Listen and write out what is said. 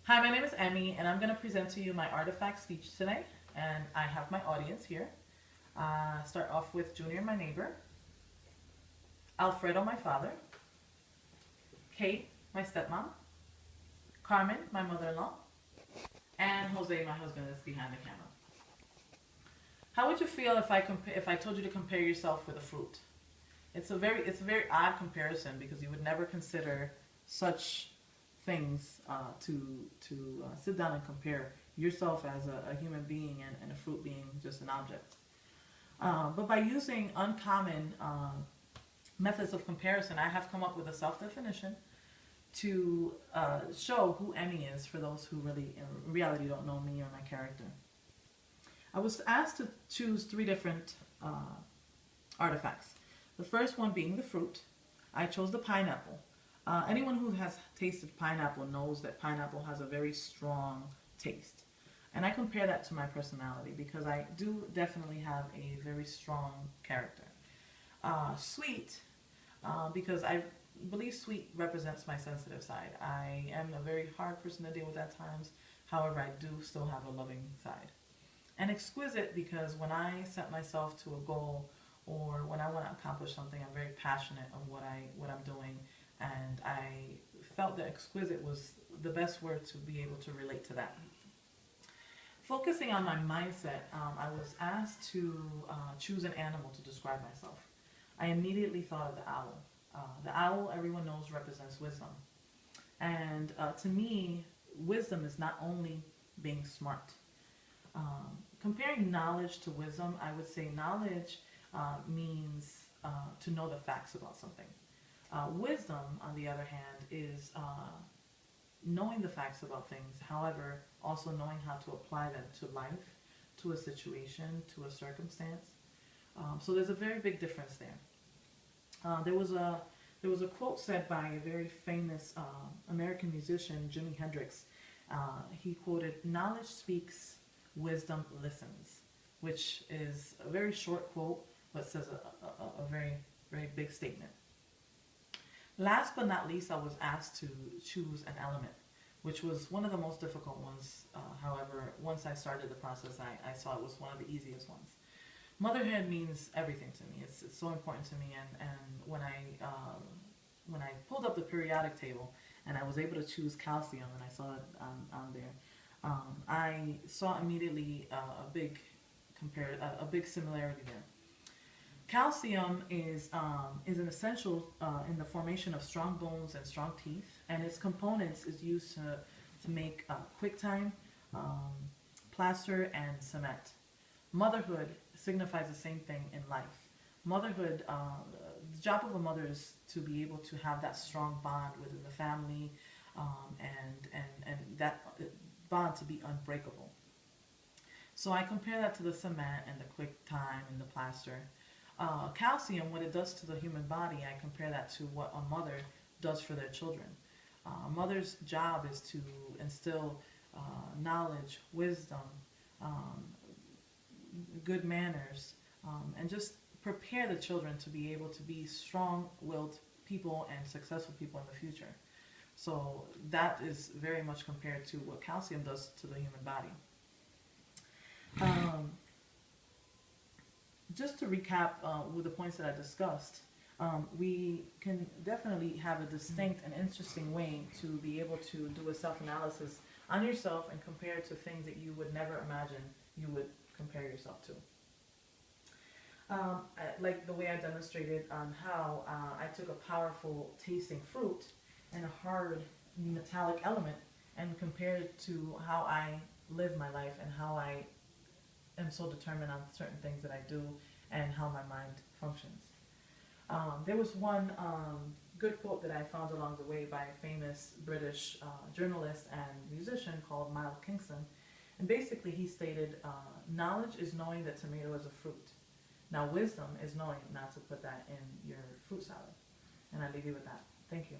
Hi, my name is Emmy, and I'm going to present to you my artifact speech today. And I have my audience here. Start off with Junior, my neighbor, Alfredo, my father, Kate, my stepmom, Carmen, my mother-in-law, and Jose, my husband, is behind the camera. How would you feel if I told you to compare yourself with a fruit? It's a very odd comparison because you would never consider such things to sit down and compare yourself as a human being and a fruit being just an object. But by using uncommon methods of comparison, I have come up with a self-definition to show who Emmy is for those who really, in reality, don't know me or my character. I was asked to choose three different artifacts. The first one being the fruit. I chose the pineapple. Anyone who has tasted pineapple knows that pineapple has a very strong taste. And I compare that to my personality because I do definitely have a very strong character. Sweet, because I believe sweet represents my sensitive side. I am a very hard person to deal with at times. However, I do still have a loving side. And exquisite because when I set myself to a goal or when I want to accomplish something, I'm very passionate of what I'm doing, and I felt that exquisite was the best word to be able to relate to that. Focusing on my mindset, I was asked to choose an animal to describe myself. I immediately thought of the owl. The owl, everyone knows, represents wisdom. And to me, wisdom is not only being smart. Comparing knowledge to wisdom, I would say knowledge means to know the facts about something. Wisdom, on the other hand, is knowing the facts about things, however, also knowing how to apply them to life, to a situation, to a circumstance. So there's a very big difference there. There was a quote said by a very famous American musician, Jimi Hendrix. He quoted, "Knowledge speaks, wisdom listens," which is a very short quote, but says a very, very big statement. Last but not least, I was asked to choose an element, which was one of the most difficult ones. However, once I started the process, I saw it was one of the easiest ones. Motherhood means everything to me. It's so important to me, and when I pulled up the periodic table and I was able to choose calcium, and I saw it on there, I saw immediately a big similarity there. Calcium is an essential in the formation of strong bones and strong teeth, and its components is used to make quicktime, plaster, and cement. Motherhood signifies the same thing in life. Motherhood, the job of a mother is to be able to have that strong bond within the family, and that bond to be unbreakable. So I compare that to the cement and the quick time and the plaster. Calcium, what it does to the human body, I compare that to what a mother does for their children. A mother's job is to instill knowledge, wisdom, um, good manners, and just prepare the children to be able to be strong-willed people and successful people in the future. So that is very much compared to what calcium does to the human body. Um, just to recap with the points that I discussed, we can definitely have a distinct and interesting way to be able to do a self-analysis on yourself and compare it to things that you would never imagine you would compare yourself to. Like the way I demonstrated on how I took a powerful tasting fruit and a hard metallic element and compared it to how I live my life and how I am so determined on certain things that I do and how my mind functions. There was one good quote that I found along the way by a famous British journalist and musician called Miles Kingston. And basically he stated, knowledge is knowing that tomato is a fruit. Now wisdom is knowing not to put that in your fruit salad. And I leave you with that. Thank you.